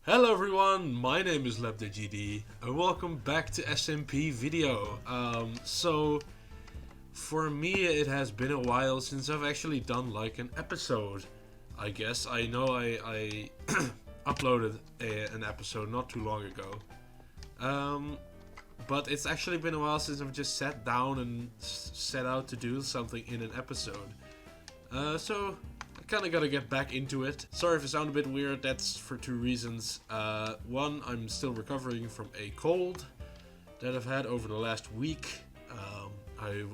Hello everyone, my name is LabDGD and welcome back to SMPvideo. So for me it has been a while since I've actually done like an episode. I guess I know I uploaded an episode not too long ago. But it's actually been a while since I've just sat down and set out to do something in an episode. So I kind of gotta get back into it. Sorry if I sound a bit weird, that's for two reasons. One, I'm still recovering from a cold that I've had over the last week. I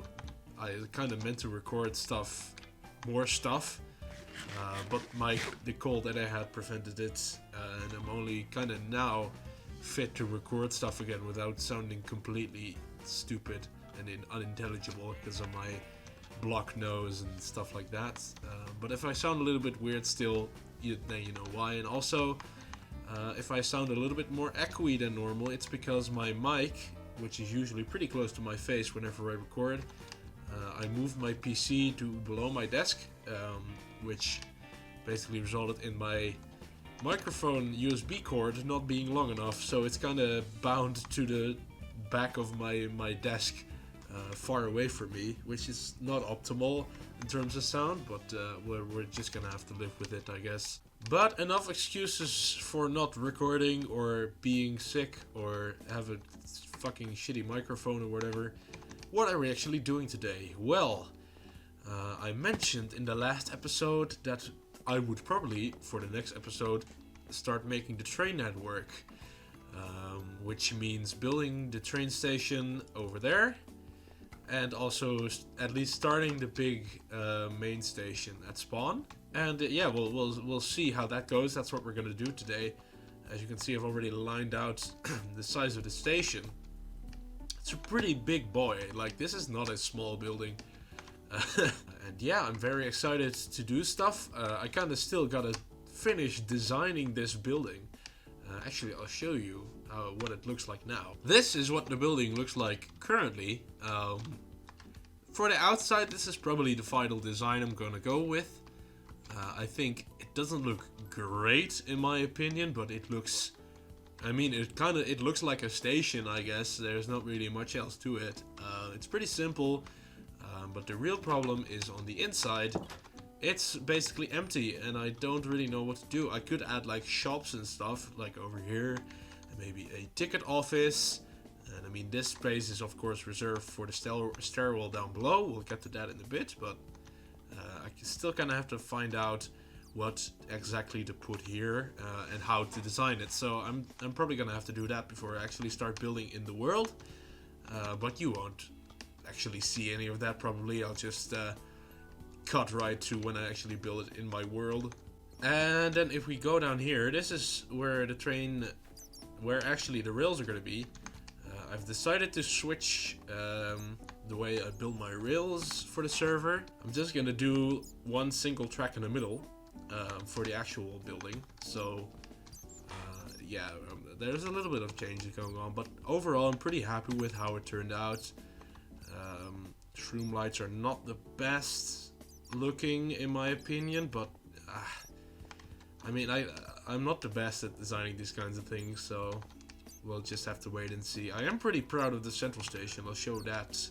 kind of meant to record more stuff, but the cold that I had prevented it, and I'm only kind of now fit to record stuff again without sounding completely stupid and unintelligible because of my blocked nose and stuff like that. But if I sound a little bit weird still, then you know why. And also, if I sound a little bit more echoey than normal, it's because my mic, which is usually pretty close to my face whenever I record, I moved my PC to below my desk, which basically resulted in my microphone USB cord not being long enough, so it's kind of bound to the back of my desk, far away from me, which is not optimal in terms of sound, but we're just gonna have to live with it, I guess. But enough excuses for not recording or being sick or have a fucking shitty microphone or whatever. What are we actually doing today? Well, I mentioned in the last episode that I would probably, for the next episode, start making the train network, which means building the train station over there, and also at least starting the big main station at spawn. And yeah, we'll see how that goes. That's what we're gonna do today. As you can see, I've already lined out the size of the station. It's a pretty big boy. Like, this is not a small building. And yeah, I'm very excited to do stuff. I kind of still gotta finish designing this building. Actually, I'll show you what it looks like now. This is what the building looks like currently. For the outside, this is probably the final design I'm gonna go with. I think it doesn't look great in my opinion, but it looks... I mean, it looks like a station, I guess. There's not really much else to it. It's pretty simple, but the real problem is on the inside. It's basically empty, and I don't really know what to do. I could add like shops and stuff, like over here, and maybe a ticket office. And I mean, this space is of course reserved for the stairwell down below. We'll get to that in a bit, but I still kind of have to find out what exactly to put here and how to design it. So I'm probably gonna have to do that before I actually start building in the world. But you won't actually see any of that probably. I'll just cut right to when I actually build it in my world. And then if we go down here, this is where where actually the rails are gonna be. I've decided to switch the way I build my rails for the server. I'm just gonna do one single track in the middle for the actual building. So yeah, there's a little bit of change going on, but overall I'm pretty happy with how it turned out. Shroom lights are not the best looking in my opinion, but I mean, I'm not the best at designing these kinds of things, so we'll just have to wait and see. I am pretty proud of the central station. I'll show that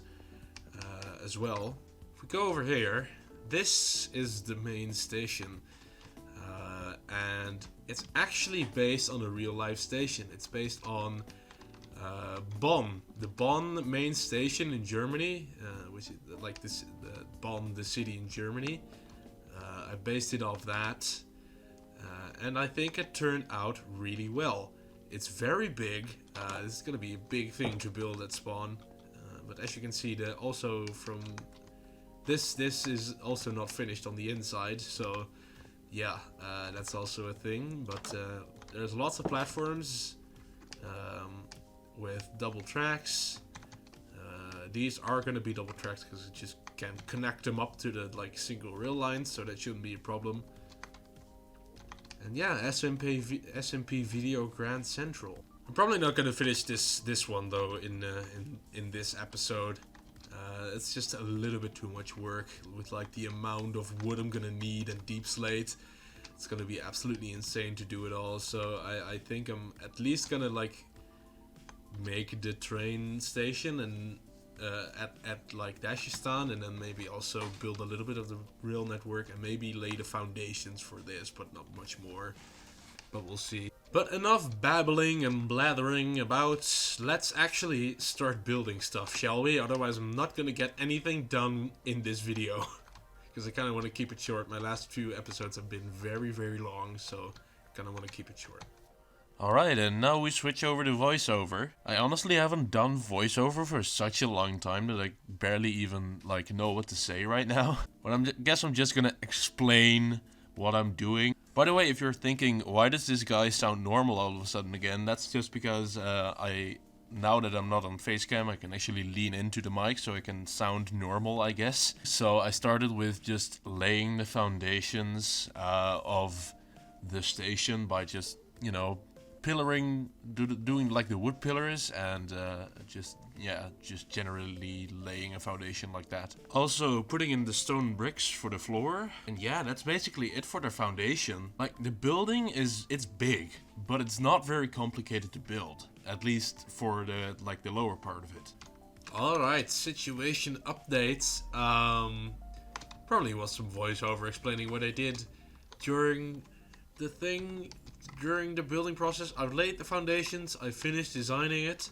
as well. If we go over here, this is the main station, and it's actually based on a real life station. It's based on Bonn, the Bonn main station in Germany, which is like the Bonn, the city in Germany. I based it off that, and I think it turned out really well. It's very big. This is gonna be a big thing to build at spawn. But as you can see, also from this is also not finished on the inside. So yeah, that's also a thing. But there's lots of platforms with double tracks. These are gonna be double tracks because you just can connect them up to the like single rail lines, so that shouldn't be a problem. And yeah, SMPvideo Grand Central. I'm probably not gonna finish this one though in this episode. It's just a little bit too much work with like the amount of wood I'm gonna need and deep slate. It's gonna be absolutely insane to do it all. So I think I'm at least gonna like make the train station and at like Dashistan, and then maybe also build a little bit of the rail network and maybe lay the foundations for this, but not much more. But we'll see. But enough babbling and blathering about. Let's actually start building stuff, shall we? Otherwise I'm not gonna get anything done in this video. Because I kind of want to keep it short. My last few episodes have been very, very long, so I kind of want to keep it short. Alright, and now we switch over to voiceover. I honestly haven't done voiceover for such a long time that I barely even like know what to say right now. But I guess I'm just gonna explain what I'm doing. By the way, if you're thinking, why does this guy sound normal all of a sudden again? That's just because now that I'm not on facecam, I can actually lean into the mic so I can sound normal, I guess. So I started with just laying the foundations of the station by just, you know, pillaring, doing like the wood pillars, and just generally laying a foundation like that. Also putting in the stone bricks for the floor, and yeah, that's basically it for the foundation. Like, the building it's big, but it's not very complicated to build, at least for the lower part of it. Alright, situation updates. Probably was some voiceover explaining what I did during the building process. I've laid the foundations, I finished designing it.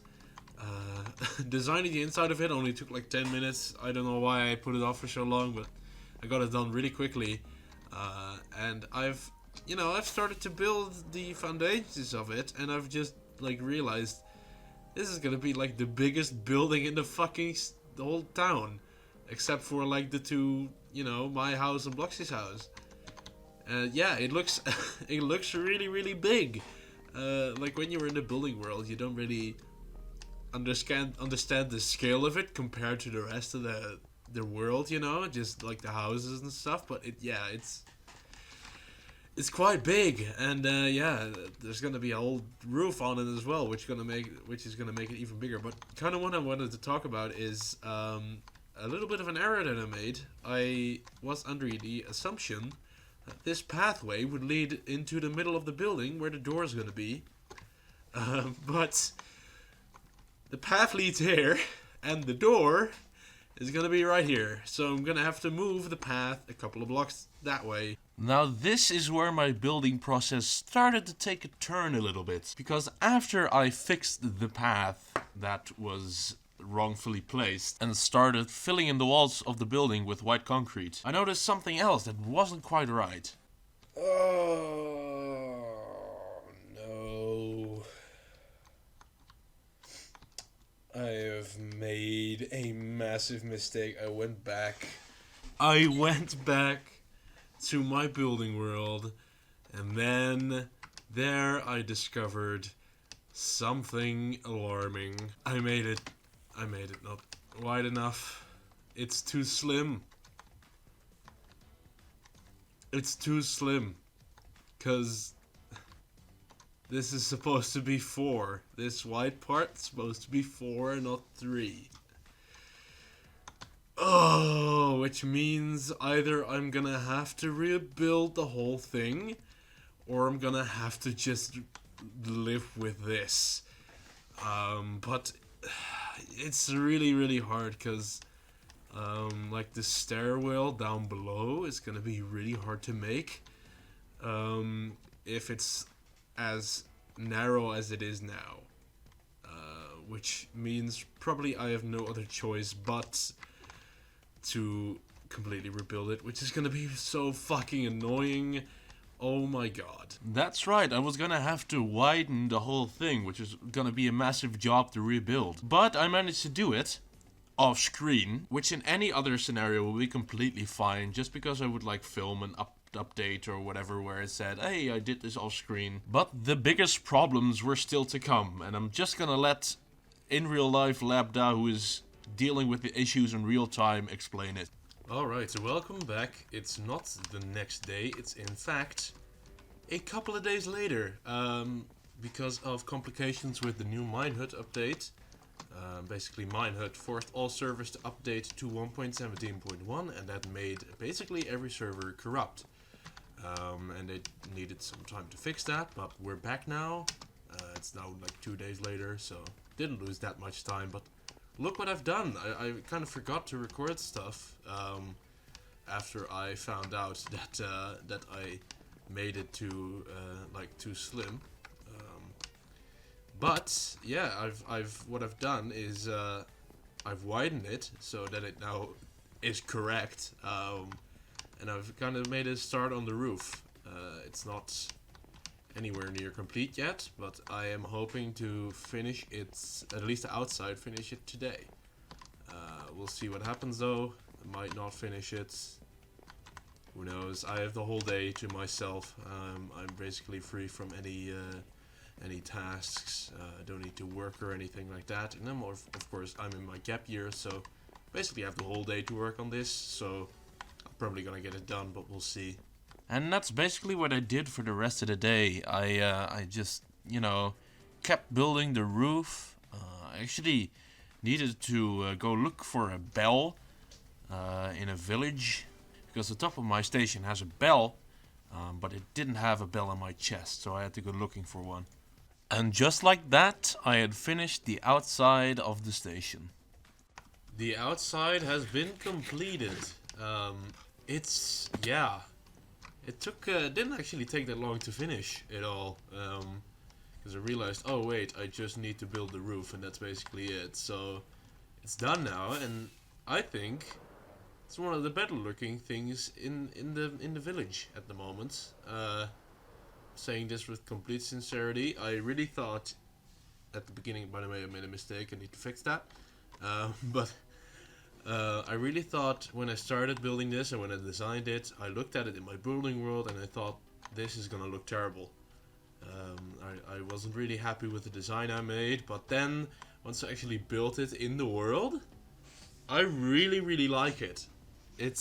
Designing the inside of it only took like 10 minutes. I don't know why I put it off for so long, but I got it done really quickly. And I've started to build the foundations of it, and I've just like realized this is gonna be like the biggest building in the whole town, except for like the two, my house and Bloxy's house. Yeah, it looks it looks really, really big. Like, when you're in the building world, you don't really understand the scale of it compared to the rest of the world, just like the houses and stuff. But it's quite big, and yeah, there's gonna be a whole roof on it as well, which is gonna make it even bigger. But kind of what I wanted to talk about is a little bit of an error that I made. I was under the assumption that this pathway would lead into the middle of the building where the door is gonna be, but the path leads here, and the door is gonna be right here. So I'm gonna have to move the path a couple of blocks that way. Now this is where my building process started to take a turn a little bit. Because after I fixed the path that was wrongfully placed and started filling in the walls of the building with white concrete, I noticed something else that wasn't quite right. Oh, no. I have made a massive mistake. I went back to my building world, and then there I discovered something alarming. I made it not wide enough. It's too slim. It's too slim. 'Cause this is supposed to be 4. This white part's supposed to be 4, not 3. Oh, which means either I'm gonna have to rebuild the whole thing, or I'm gonna have to just live with this. But it's really, really hard, because like, the stairwell down below is gonna be really hard to make if it's as narrow as it is now, which means probably I have no other choice but to completely rebuild it, which is gonna be so fucking annoying. Oh my god. That's right, I was gonna have to widen the whole thing, which is gonna be a massive job to rebuild. But I managed to do it off screen, which in any other scenario will be completely fine, just because I would like film an update or whatever where it said, hey, I did this off screen. But the biggest problems were still to come, and I'm just gonna let in real life Labda, who is dealing with the issues in real time, explain it. Alright, so welcome back. It's not the next day, it's in fact a couple of days later, because of complications with the new Minehut update. Basically, Minehut forced all servers to update to 1.17.1, and that made basically every server corrupt. and they needed some time to fix that, but we're back now. It's now like 2 days later, so didn't lose that much time, but look what I've done. I kind of forgot to record stuff after I found out that I made it too slim. But yeah, what I've done is I've widened it so that it now is correct, and I've kind of made a start on the roof. It's not anywhere near complete yet, but I am hoping to finish it, at least the outside, finish it today. We'll see what happens though. I might not finish it. Who knows? I have the whole day to myself. I'm basically free from any tasks. I don't need to work or anything like that. And of course, I'm in my gap year, so basically I have the whole day to work on this. So I'm probably gonna get it done, but we'll see. And that's basically what I did for the rest of the day. I just, kept building the roof. I actually needed to go look for a bell in a village, because the top of my station has a bell, but it didn't have a bell on my chest, so I had to go looking for one. And just like that, I had finished the outside of the station. The outside has been completed. It didn't actually take that long to finish it all, because I realized, oh wait, I just need to build the roof, and that's basically it. So it's done now, and I think it's one of the better looking things in the village at the moment. Saying this with complete sincerity, I really thought at the beginning, by the way, I made a mistake, I need to fix that. But I really thought when I started building this and when I designed it, I looked at it in my building world and I thought, this is gonna look terrible. I wasn't really happy with the design I made, but then once I actually built it in the world, I really, really like it. It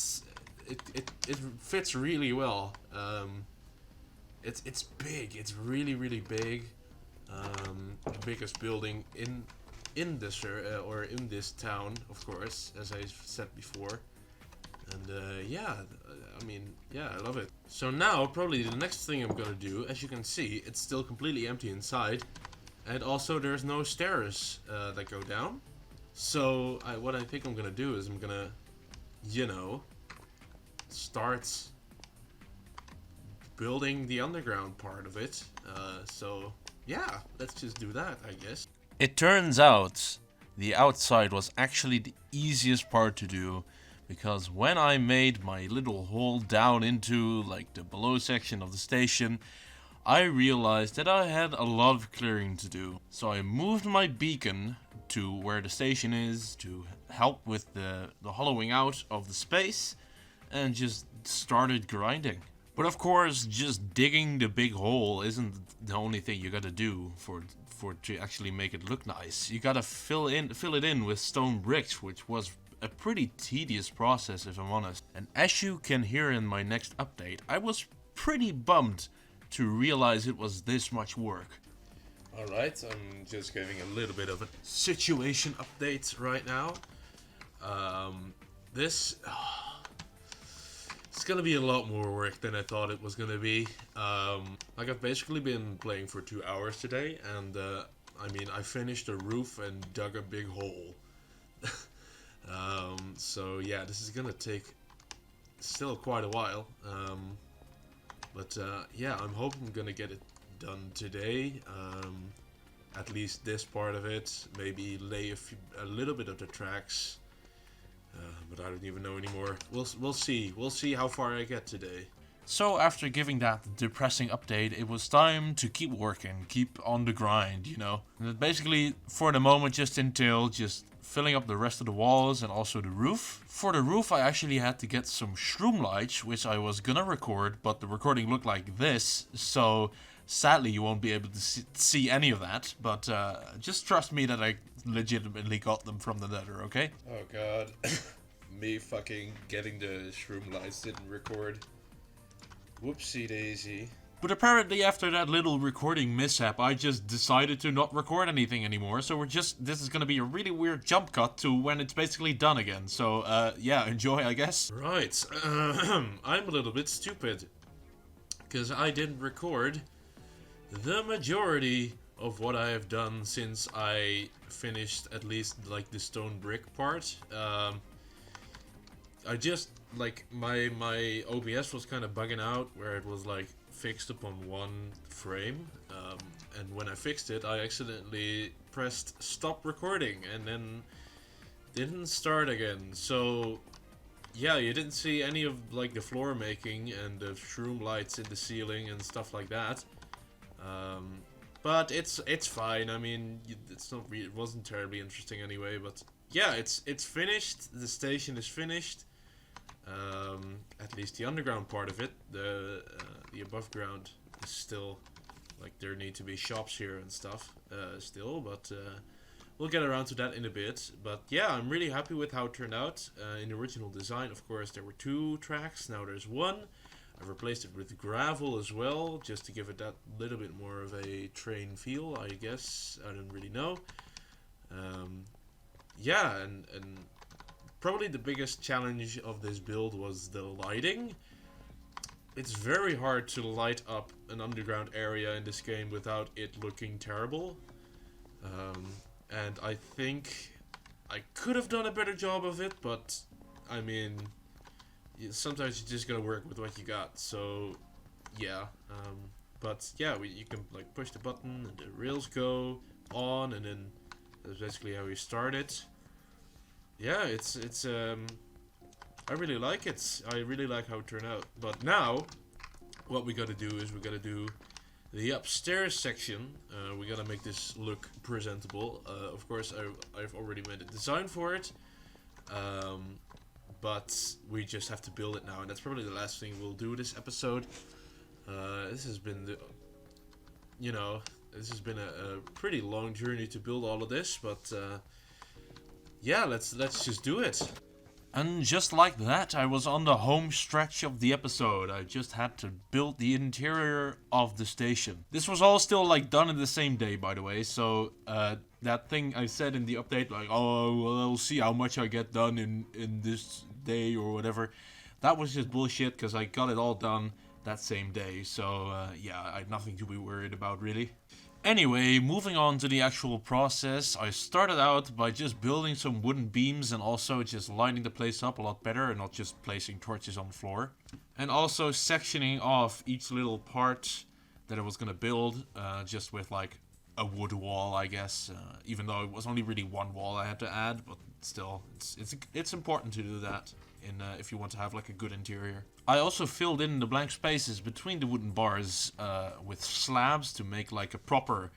fits really well. It's big. It's really, really big. The biggest building in this or in this town, of course, as I said before. And I love it. So now, probably the next thing I'm gonna do, as you can see, it's still completely empty inside, and also there's no stairs that go down. So what I think I'm gonna do is I'm gonna, start building the underground part of it. So yeah, let's just do that, I guess. It turns out the outside was actually the easiest part to do, because when I made my little hole down into like the below section of the station, I realized that I had a lot of clearing to do. So I moved my beacon to where the station is to help with the hollowing out of the space, and just started grinding. But of course, just digging the big hole isn't the only thing you gotta do for to actually make it look nice. You gotta fill it in with stone bricks, which was a pretty tedious process, if I'm honest. And as you can hear in my next update, I was pretty bummed to realize it was this much work. Alright, I'm just giving a little bit of a situation update right now. It's gonna be a lot more work than I thought it was gonna be. Like, I've basically been playing for 2 hours today, and I finished the roof and dug a big hole. So yeah, this is gonna take still quite a while. Yeah, I'm hoping I'm gonna get it done today. At least this part of it. Maybe lay a little bit of the tracks. But I don't even know anymore. We'll see. We'll see how far I get today. So after giving that depressing update, it was time to keep working, keep on the grind, And it basically, for the moment, just entailed just filling up the rest of the walls and also the roof. For the roof, I actually had to get some shroom lights, which I was gonna record, but the recording looked like this, so sadly you won't be able to see any of that. But just trust me that I legitimately got them from the nether, okay? Oh god. Me fucking getting the shroom lights didn't record. Whoopsie daisy. But apparently after that little recording mishap, I just decided to not record anything anymore. So this is gonna be a really weird jump cut to when it's basically done again. So, yeah, enjoy, I guess. Right. I'm a little bit stupid. because I didn't record the majority of what I have done since I finished at least like the stone brick part. I just like my OBS was kind of bugging out where it was like fixed upon one frame, and when I fixed it, I accidentally pressed stop recording and then didn't start again. So yeah, you didn't see any of like the floor making and the shroom lights in the ceiling and stuff like that. But it's fine. I mean, it wasn't terribly interesting anyway. But yeah, it's finished. The station is finished. At least the underground part of it. The above ground is still like there need to be shops here and stuff still, but we'll get around to that in a bit. But yeah, I'm really happy with how it turned out. In the original design, of course, there were 2 tracks. Now there's 1. I've replaced it with gravel as well, just to give it that little bit more of a train feel, I guess. I don't really know. Yeah, and probably the biggest challenge of this build was the lighting. It's very hard to light up an underground area in this game without it looking terrible. And I think I could have done a better job of it, but I mean, sometimes you just gotta work with what you got. So yeah, but yeah, you can like push the button and the rails go on, and then that's basically how you start it. Yeah, it's I really like it. I really like how it turned out. But now, what we gotta do is we gotta do the upstairs section. We gotta make this look presentable. Of course, I've already made a design for it. But we just have to build it now, and that's probably the last thing we'll do this episode. This has been this has been a pretty long journey to build all of this, but yeah, let's just do it. And just like that, I was on the home stretch of the episode. I just had to build the interior of the station. This was all still like done in the same day, by the way, so that thing I said in the update, like, oh, well, I'll see how much I get done in this day or whatever, that was just bullshit, because I got it all done that same day, so yeah, I had nothing to be worried about, really. Anyway, moving on to the actual process, I started out by just building some wooden beams and also just lining the place up a lot better and not just placing torches on the floor. And also sectioning off each little part that I was gonna build, just with like a wood wall, I guess, even though it was only really one wall I had to add, but still, it's important to do that if you want to have like a good interior. I also filled in the blank spaces between the wooden bars with slabs to make like a proper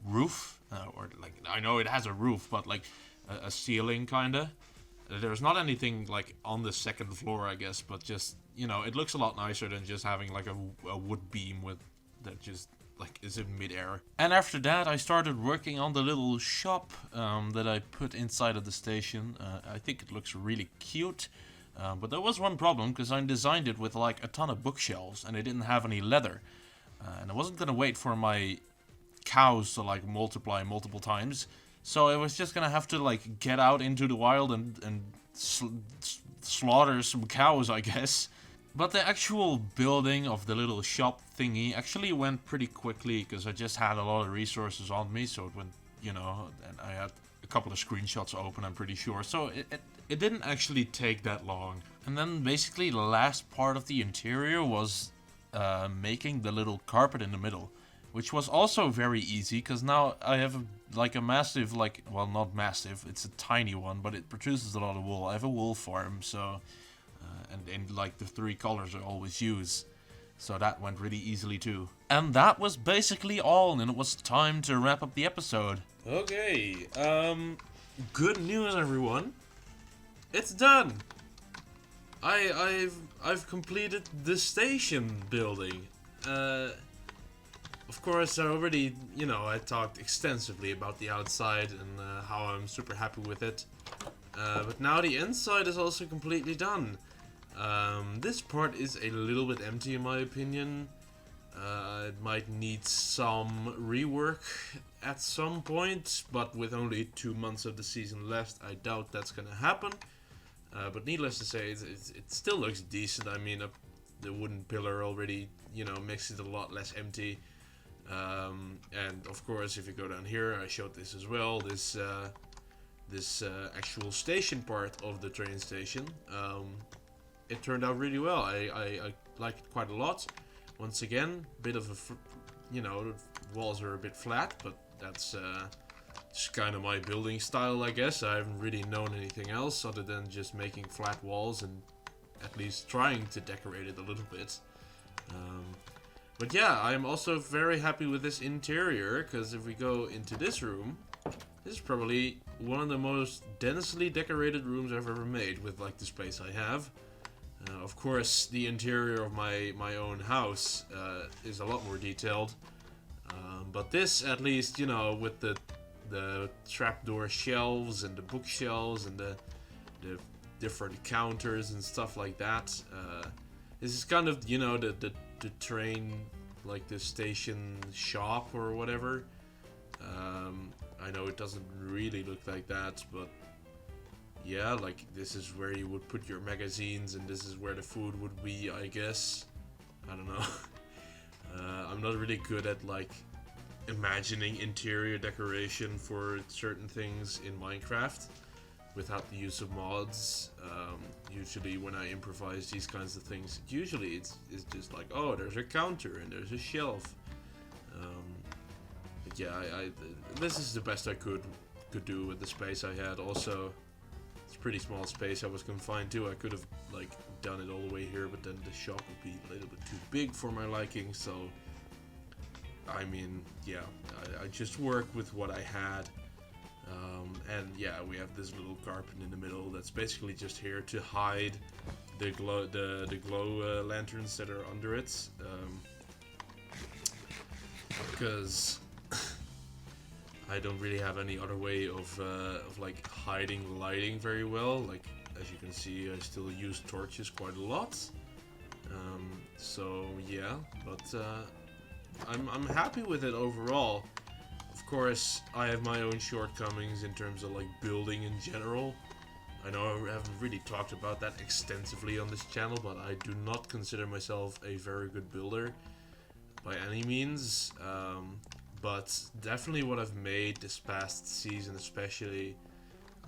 roof, or like, I know it has a roof, but like a ceiling kinda. There's not anything like on the second floor, I guess, but just, you know, it looks a lot nicer than just having like a wood beam with that just like is in midair. And after that, I started working on the little shop that I put inside of the station. I think it looks really cute. But there was one problem, because I designed it with like a ton of bookshelves and it didn't have any leather. And I wasn't gonna wait for my cows to like multiply multiple times. So I was just gonna have to like get out into the wild and slaughter some cows, I guess. But the actual building of the little shop thingy actually went pretty quickly, because I just had a lot of resources on me, so it went, you know, and I had a couple of screenshots open, I'm pretty sure. So it didn't actually take that long. And then basically the last part of the interior was making the little carpet in the middle, which was also very easy, because now I have a massive, like, well, not massive, it's a tiny one, but it produces a lot of wool. I have a wool farm, so and like the 3 colors I always use, so that went really easily too. And that was basically all, and it was time to wrap up the episode. Okay, good news, everyone. It's done. I've completed the station building. Of course, I already, you know, I talked extensively about the outside and how I'm super happy with it. But now the inside is also completely done. This part is a little bit empty in my opinion. It might need some rework at some point, but with only 2 months of the season left, I doubt that's gonna happen. But needless to say, it still looks decent. I mean, the wooden pillar already, you know, makes it a lot less empty. And of course, if you go down here, I showed this as well. This actual station part of the train station. It turned out really well. I like it quite a lot. Once again, bit of a, you know, the walls are a bit flat, but that's just kind of my building style, I guess. I haven't really known anything else other than just making flat walls and at least trying to decorate it a little bit. But yeah, I'm also very happy with this interior, because if we go into this room, this is probably one of the most densely decorated rooms I've ever made with like the space I have. Of course, the interior of my own house is a lot more detailed. But this, at least, you know, with the trapdoor shelves and the bookshelves and the different counters and stuff like that. This is kind of, you know, the train, like the station shop or whatever. I know it doesn't really look like that, but yeah, like this is where you would put your magazines and this is where the food would be, I guess. I don't know. I'm not really good at like imagining interior decoration for certain things in Minecraft without the use of mods. Usually when I improvise these kinds of things, usually it's just like, oh, there's a counter and there's a shelf. But yeah, this is the best I could do with the space I had. Also, it's a pretty small space I was confined to. I could have like done it all the way here, but then the shop would be a little bit too big for my liking. So I mean, yeah, I just worked with what I had. And yeah, we have this little carpet in the middle that's basically just here to hide the glow lanterns that are under it. Because I don't really have any other way of like hiding lighting very well. Like, as you can see, I still use torches quite a lot. So yeah, but I'm happy with it overall. Of course, I have my own shortcomings in terms of like building in general. I know I haven't really talked about that extensively on this channel, but I do not consider myself a very good builder by any means. But definitely what I've made this past season especially,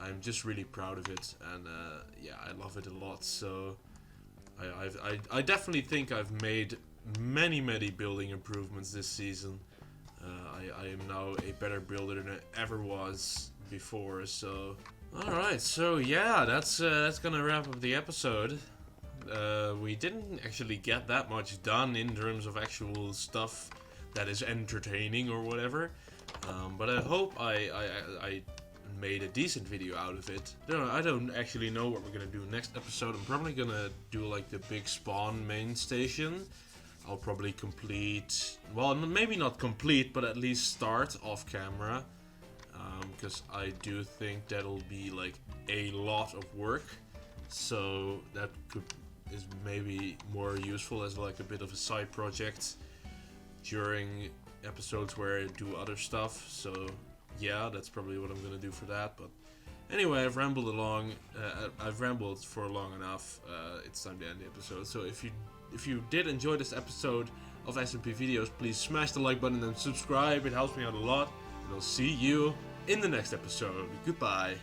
I'm just really proud of it, and yeah, I love it a lot. So I definitely think I've made many building improvements this season. I am now a better builder than I ever was before. So alright, so yeah, that's gonna wrap up the episode. We didn't actually get that much done in terms of actual stuff that is entertaining or whatever, but I hope I made a decent video out of it. I don't actually know what we're gonna do next episode. I'm probably gonna do like the big spawn main station. I'll probably complete, well, maybe not complete, but at least start off camera, because I do think that'll be like a lot of work, so that is maybe more useful as like a bit of a side project during episodes where I do other stuff. So yeah, that's probably what I'm gonna do for that. But anyway, I've rambled along. I've rambled for long enough. It's time to end the episode. So if you did enjoy this episode of SMPvideos, please smash the like button and subscribe. It helps me out a lot. And I'll see you in the next episode. Goodbye.